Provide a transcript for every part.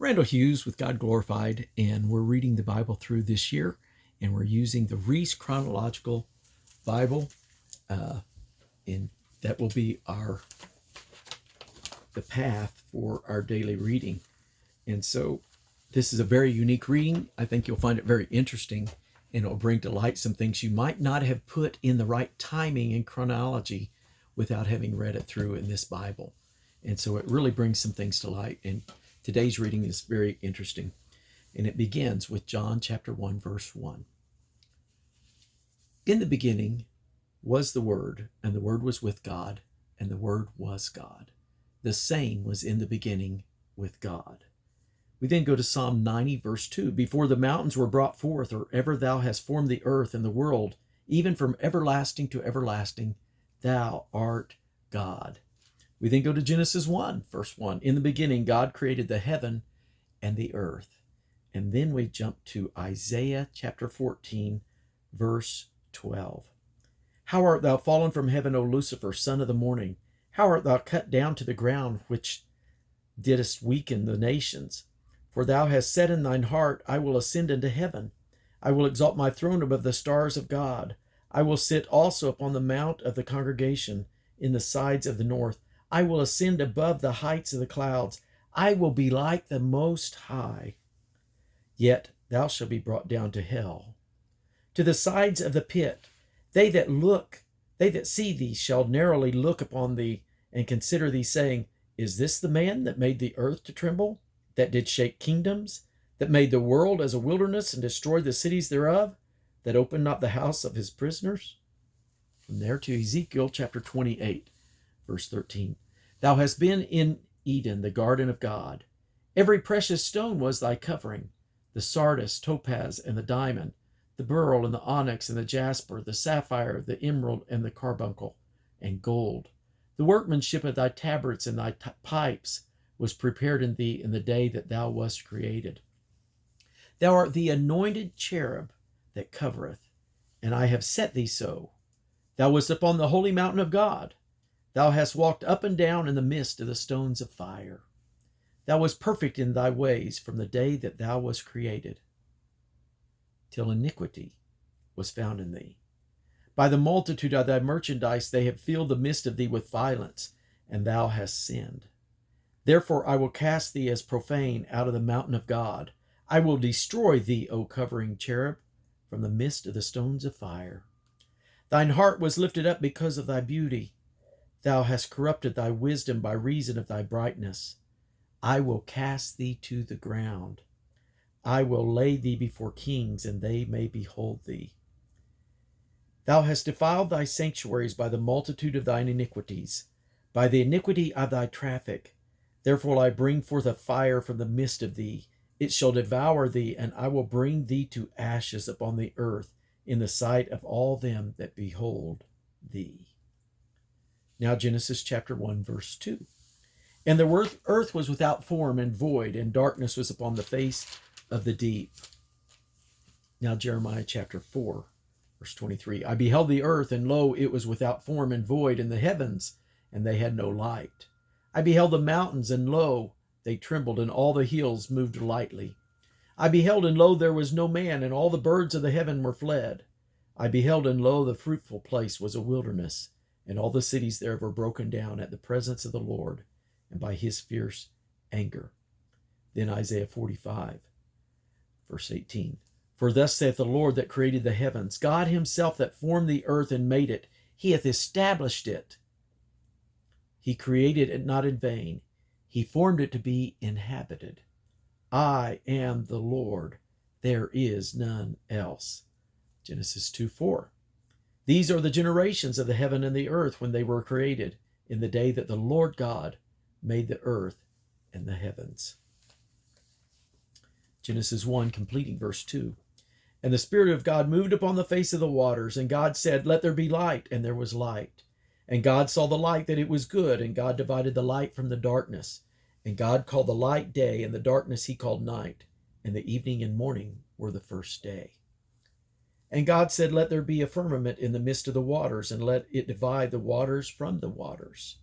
Randall Hughes with God Glorified, and we're reading the Bible through this year, and we're using the Reese Chronological Bible, and that will be the path for our daily reading. And so this is a very unique reading. I think you'll find it very interesting, and it will bring to light some things you might not have put in the right timing and chronology without having read it through in this Bible. And so it really brings some things to light. And today's reading is very interesting. And it begins with John chapter 1, verse 1. In the beginning was the Word, and the Word was with God, and the Word was God. The same was in the beginning with God. We then go to Psalm 90, verse 2. Before the mountains were brought forth, or ever thou hast formed the earth and the world, even from everlasting to everlasting, thou art God. We then go to Genesis 1, verse 1. In the beginning, God created the heaven and the earth. And then we jump to Isaiah chapter 14, verse 12. How art thou fallen from heaven, O Lucifer, son of the morning? How art thou cut down to the ground, which didst weaken the nations? For thou hast said in thine heart, I will ascend into heaven. I will exalt my throne above the stars of God. I will sit also upon the mount of the congregation in the sides of the north. I will ascend above the heights of the clouds. I will be like the Most High. Yet thou shalt be brought down to hell, to the sides of the pit. They that see thee shall narrowly look upon thee, and consider thee, saying, Is this the man that made the earth to tremble, that did shake kingdoms, that made the world as a wilderness, and destroyed the cities thereof, that opened not the house of his prisoners? From there to Ezekiel chapter 28, verse 13. Thou hast been in Eden, the garden of God. Every precious stone was thy covering, the sardius, topaz, and the diamond, the beryl, and the onyx, and the jasper, the sapphire, the emerald, and the carbuncle, and gold. The workmanship of thy tabrets and thy pipes was prepared in thee in the day that thou wast created. Thou art the anointed cherub that covereth, and I have set thee so. Thou wast upon the holy mountain of God. Thou hast walked up and down in the midst of the stones of fire. Thou wast perfect in thy ways from the day that thou wast created, till iniquity was found in thee. By the multitude of thy merchandise they have filled the midst of thee with violence, and thou hast sinned. Therefore I will cast thee as profane out of the mountain of God. I will destroy thee, O covering cherub, from the midst of the stones of fire. Thine heart was lifted up because of thy beauty. Thou hast corrupted thy wisdom by reason of thy brightness. I will cast thee to the ground. I will lay thee before kings, and they may behold thee. Thou hast defiled thy sanctuaries by the multitude of thine iniquities, by the iniquity of thy traffic. Therefore I bring forth a fire from the midst of thee. It shall devour thee, and I will bring thee to ashes upon the earth in the sight of all them that behold thee. Now Genesis chapter 1, verse 2. And the earth was without form and void, and darkness was upon the face of the deep. Now Jeremiah chapter 4, verse 23. I beheld the earth, and lo, it was without form and void, and the heavens, and they had no light. I beheld the mountains, and lo, they trembled, and all the hills moved lightly. I beheld, and lo, there was no man, and all the birds of the heaven were fled. I beheld, and lo, the fruitful place was a wilderness, and all the cities thereof were broken down at the presence of the Lord, and by his fierce anger. Then Isaiah 45, verse 18. For thus saith the Lord that created the heavens, God himself that formed the earth and made it, he hath established it. He created it not in vain. He formed it to be inhabited. I am the Lord. There is none else. Genesis 2:4. These are the generations of the heaven and the earth when they were created, in the day that the Lord God made the earth and the heavens. Genesis 1, completing verse 2. And the Spirit of God moved upon the face of the waters, and God said, Let there be light, and there was light. And God saw the light that it was good, and God divided the light from the darkness. And God called the light day, and the darkness he called night. And the evening and morning were the first day. And God said, Let there be a firmament in the midst of the waters, and let it divide the waters from the waters.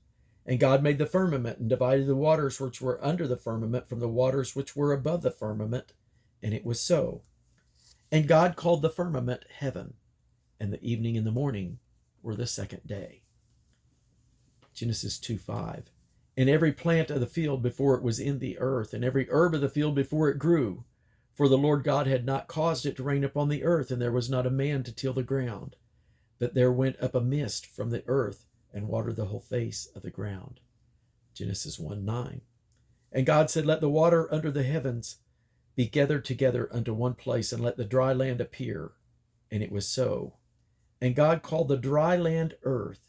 And God made the firmament and divided the waters which were under the firmament from the waters which were above the firmament, and it was so. And God called the firmament heaven, and the evening and the morning were the second day. Genesis 2:5. And every plant of the field before it was in the earth, and every herb of the field before it grew. For the Lord God had not caused it to rain upon the earth, and there was not a man to till the ground. But there went up a mist from the earth, and watered the whole face of the ground. Genesis 1:9. And God said, Let the water under the heavens be gathered together unto one place, and let the dry land appear. And it was so. And God called the dry land earth,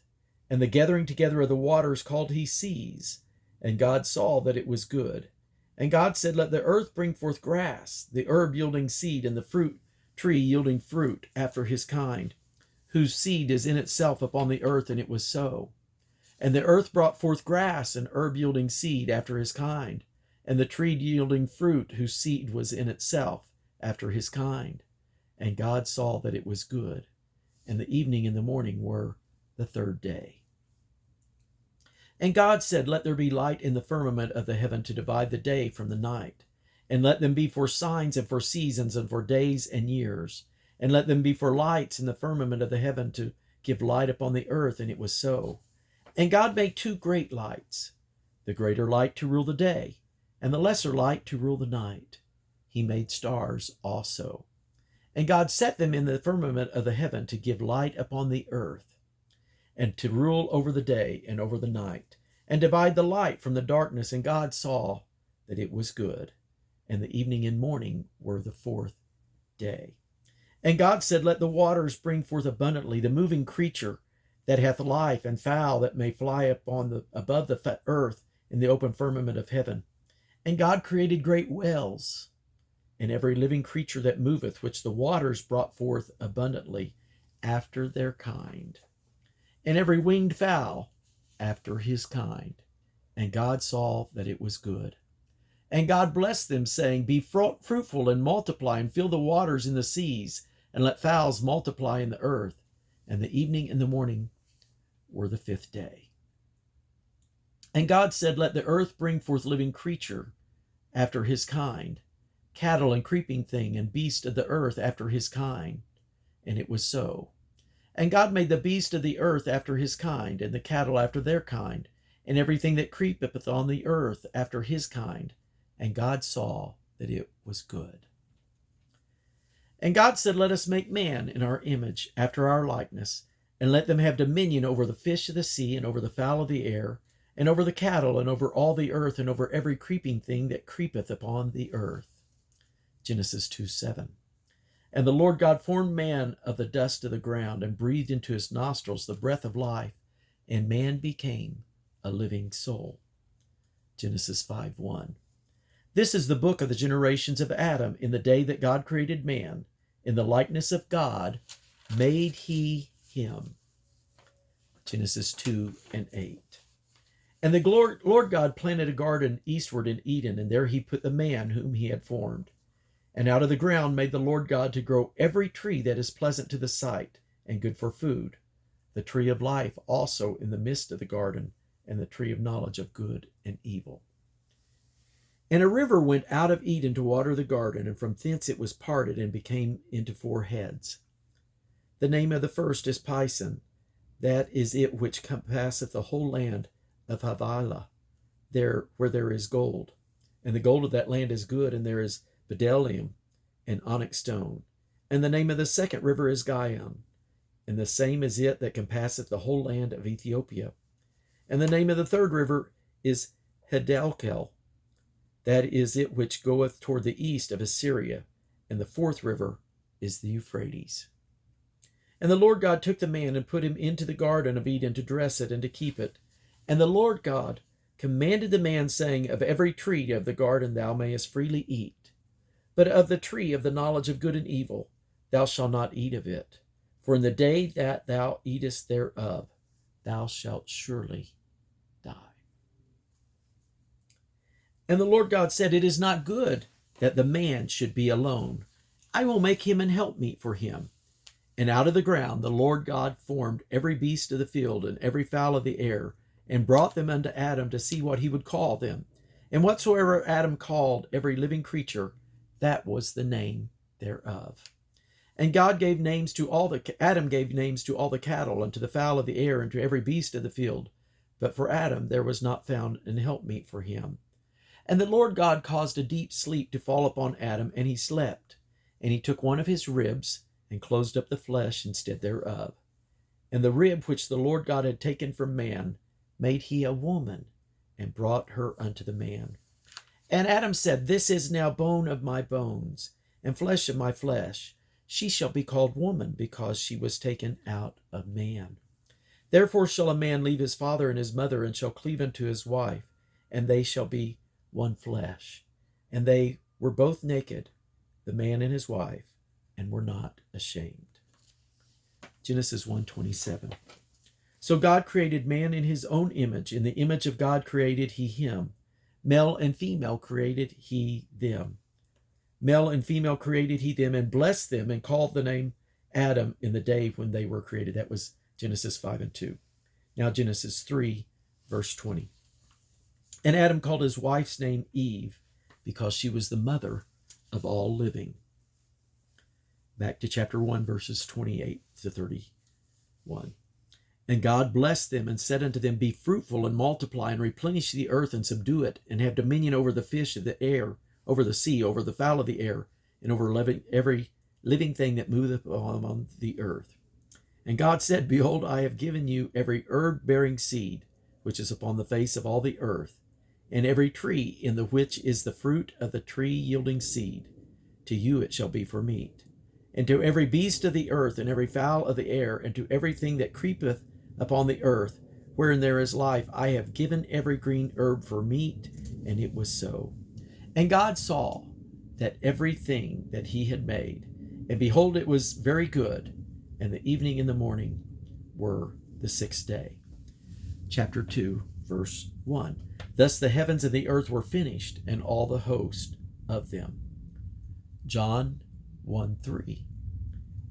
and the gathering together of the waters called he seas. And God saw that it was good. And God said, Let the earth bring forth grass, the herb yielding seed, and the fruit tree yielding fruit after his kind, whose seed is in itself upon the earth. And it was so. And the earth brought forth grass, and herb yielding seed after his kind, and the tree yielding fruit, whose seed was in itself after his kind. And God saw that it was good. And the evening and the morning were the third day. And God said, Let there be light in the firmament of the heaven to divide the day from the night, and let them be for signs and for seasons and for days and years, and let them be for lights in the firmament of the heaven to give light upon the earth. And it was so. And God made two great lights, the greater light to rule the day, and the lesser light to rule the night. He made stars also. And God set them in the firmament of the heaven to give light upon the earth, and to rule over the day and over the night, and divide the light from the darkness. And God saw that it was good. And the evening and morning were the fourth day. And God said, Let the waters bring forth abundantly the moving creature that hath life, and fowl that may fly above the earth in the open firmament of heaven. And God created great whales, and every living creature that moveth, which the waters brought forth abundantly after their kind, and every winged fowl after his kind. And God saw that it was good. And God blessed them, saying, Be fruitful and multiply, and fill the waters in the seas, and let fowls multiply in the earth. And the evening and the morning were the fifth day. And God said, Let the earth bring forth living creature after his kind, cattle and creeping thing, and beast of the earth after his kind. And it was so. And God made the beast of the earth after his kind, and the cattle after their kind, and everything that creepeth on the earth after his kind. And God saw that it was good. And God said, Let us make man in our image, after our likeness, and let them have dominion over the fish of the sea, and over the fowl of the air, and over the cattle, and over all the earth, and over every creeping thing that creepeth upon the earth. Genesis 2:7. And the Lord God formed man of the dust of the ground, and breathed into his nostrils the breath of life, and man became a living soul. Genesis 5:1. This is the book of the generations of Adam. In the day that God created man, in the likeness of God made he him. Genesis 2:8. And the Lord God planted a garden eastward in Eden, and there he put the man whom he had formed. And out of the ground made the Lord God to grow every tree that is pleasant to the sight and good for food, the tree of life also in the midst of the garden, and the tree of knowledge of good and evil. And a river went out of Eden to water the garden, and from thence it was parted and became into four heads. The name of the first is Pison, that is it which compasseth the whole land of Havilah, there where there is gold. And the gold of that land is good, and there is bdellium and onyx stone. And the name of the second river is Gihon, and the same is it that compasseth the whole land of Ethiopia. And the name of the third river is Hiddekel, that is it which goeth toward the east of Assyria. And the fourth river is the Euphrates. And the Lord God took the man and put him into the garden of Eden to dress it and to keep it. And the Lord God commanded the man, saying, Of every tree of the garden thou mayest freely eat, but of the tree of the knowledge of good and evil thou shalt not eat of it. For in the day that thou eatest thereof, thou shalt surely die. And the Lord God said, It is not good that the man should be alone. I will make him an helpmeet for him. And out of the ground the Lord God formed every beast of the field, and every fowl of the air, and brought them unto Adam to see what he would call them. And whatsoever Adam called every living creature, that was the name thereof. And God gave names to Adam gave names to all the cattle, and to the fowl of the air, and to every beast of the field. But for Adam there was not found an helpmeet for him. And the Lord God caused a deep sleep to fall upon Adam, and he slept. And he took one of his ribs, and closed up the flesh instead thereof. And the rib which the Lord God had taken from man made he a woman, and brought her unto the man. And Adam said, This is now bone of my bones, and flesh of my flesh. She shall be called woman, because she was taken out of man. Therefore shall a man leave his father and his mother, and shall cleave unto his wife, and they shall be one flesh. And they were both naked, the man and his wife, and were not ashamed. Genesis 1:27. So God created man in his own image. In the image of God created he him. Male and female created he them. Male and female created he them, and blessed them, and called the name Adam in the day when they were created. That was Genesis 5:2. Now Genesis 3, verse 20. And Adam called his wife's name Eve, because she was the mother of all living. Back to chapter 1, verses 28 to 31. And God blessed them and said unto them, Be fruitful and multiply, and replenish the earth and subdue it, and have dominion over the fish of the air, over the sea, over the fowl of the air, and over every living thing that moveth upon the earth. And God said, Behold, I have given you every herb-bearing seed, which is upon the face of all the earth, and every tree in the which is the fruit of the tree yielding seed. To you it shall be for meat. And to every beast of the earth, and every fowl of the air, and to everything that creepeth upon the earth, wherein there is life, I have given every green herb for meat. And it was so. And God saw that everything that he had made, and behold, it was very good. And the evening and the morning were the sixth day. Chapter 2, verse 1. Thus the heavens and the earth were finished, and all the host of them. John 1:3.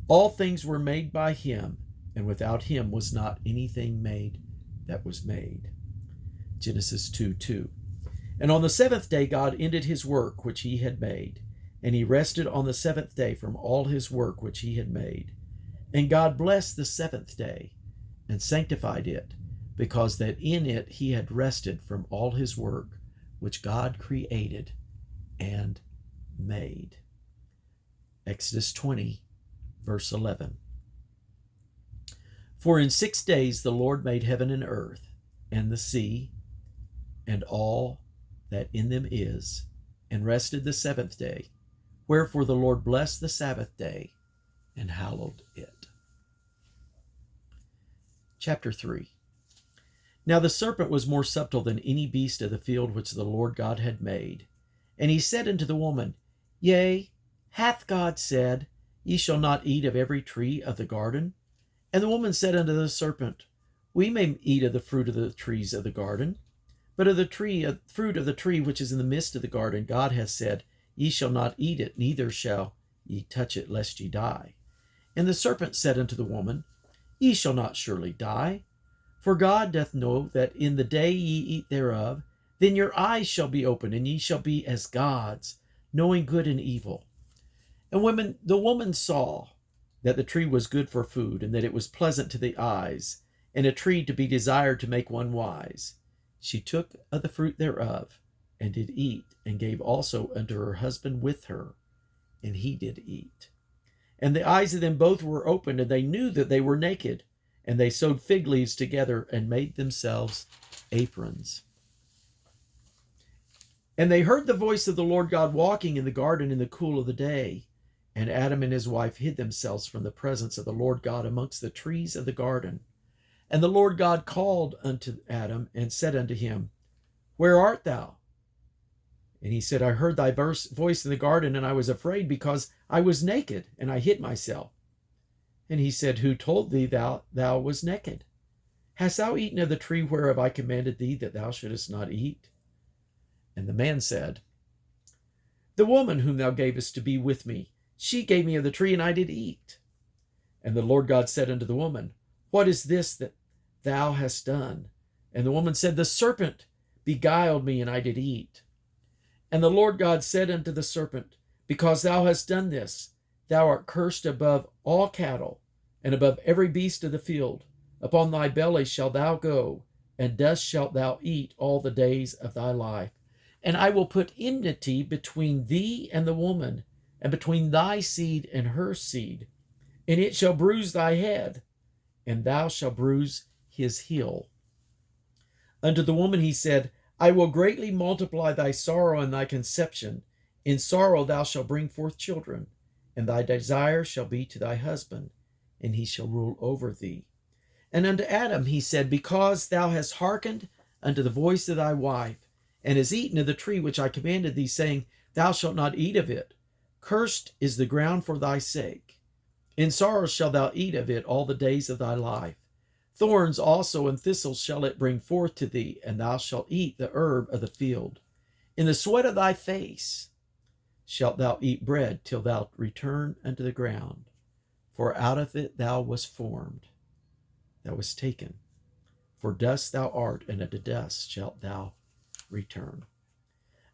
All things were made by him, and without him was not anything made that was made. Genesis 2:2. And on the seventh day God ended his work which he had made, and he rested on the seventh day from all his work which he had made. And God blessed the seventh day, and sanctified it, because that in it he had rested from all his work which God created and made. Exodus 20, verse 11. For in 6 days the Lord made heaven and earth, and the sea, and all that in them is, and rested the seventh day. Wherefore the Lord blessed the Sabbath day, and hallowed it. Chapter 3. Now the serpent was more subtle than any beast of the field which the Lord God had made. And he said unto the woman, Yea, hath God said, Ye shall not eat of every tree of the garden? And the woman said unto the serpent, We may eat of the fruit of the trees of the garden, but of the fruit of the tree which is in the midst of the garden, God hath said, Ye shall not eat it, neither shall ye touch it, lest ye die. And the serpent said unto the woman, Ye shall not surely die. For God doth know that in the day ye eat thereof, then your eyes shall be opened, and ye shall be as gods, knowing good and evil. And when the woman saw that the tree was good for food, and that it was pleasant to the eyes, and a tree to be desired to make one wise, she took of the fruit thereof, and did eat, and gave also unto her husband with her, and he did eat. And the eyes of them both were opened, and they knew that they were naked. And they sewed fig leaves together, and made themselves aprons. And they heard the voice of the Lord God walking in the garden in the cool of the day. And Adam and his wife hid themselves from the presence of the Lord God amongst the trees of the garden. And the Lord God called unto Adam, and said unto him, Where art thou? And he said, I heard thy voice in the garden, and I was afraid, because I was naked, and I hid myself. And he said, Who told thee thou was naked? Hast thou eaten of the tree whereof I commanded thee that thou shouldest not eat? And the man said, The woman whom thou gavest to be with me, she gave me of the tree, and I did eat. And the Lord God said unto the woman, What is this that thou hast done? And the woman said, The serpent beguiled me, and I did eat. And the Lord God said unto the serpent, Because thou hast done this, thou art cursed above all cattle, and above every beast of the field. Upon thy belly shalt thou go, and dust shalt thou eat all the days of thy life. And I will put enmity between thee and the woman, and between thy seed and her seed. And it shall bruise thy head, and thou shalt bruise his heel. Unto the woman he said, I will greatly multiply thy sorrow and thy conception. In sorrow thou shalt bring forth children, and thy desire shall be to thy husband, and he shall rule over thee. And unto Adam he said, Because thou hast hearkened unto the voice of thy wife, and hast eaten of the tree which I commanded thee, saying, Thou shalt not eat of it. Cursed is the ground for thy sake. In sorrow shalt thou eat of it all the days of thy life. Thorns also and thistles shall it bring forth to thee, and thou shalt eat the herb of the field. In the sweat of thy face shalt thou eat bread till thou return unto the ground. For out of it thou wast formed, thou wast taken. For dust thou art, and unto dust shalt thou return.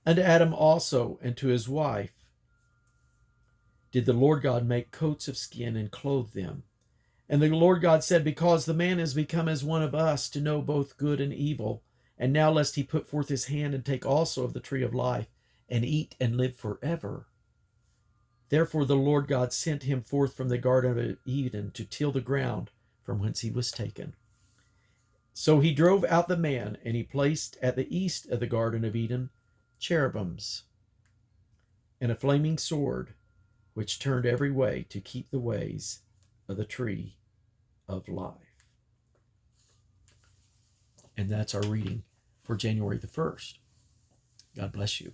Unto Adam also and to his wife did the Lord God make coats of skin and clothe them. And the Lord God said, Because the man is become as one of us, to know both good and evil, and now lest he put forth his hand and take also of the tree of life, and eat and live forever. Therefore the Lord God sent him forth from the Garden of Eden to till the ground from whence he was taken. So he drove out the man, and he placed at the east of the Garden of Eden cherubims and a flaming sword, which turned every way to keep the ways of the tree of life. And that's our reading for January the 1st. God bless you.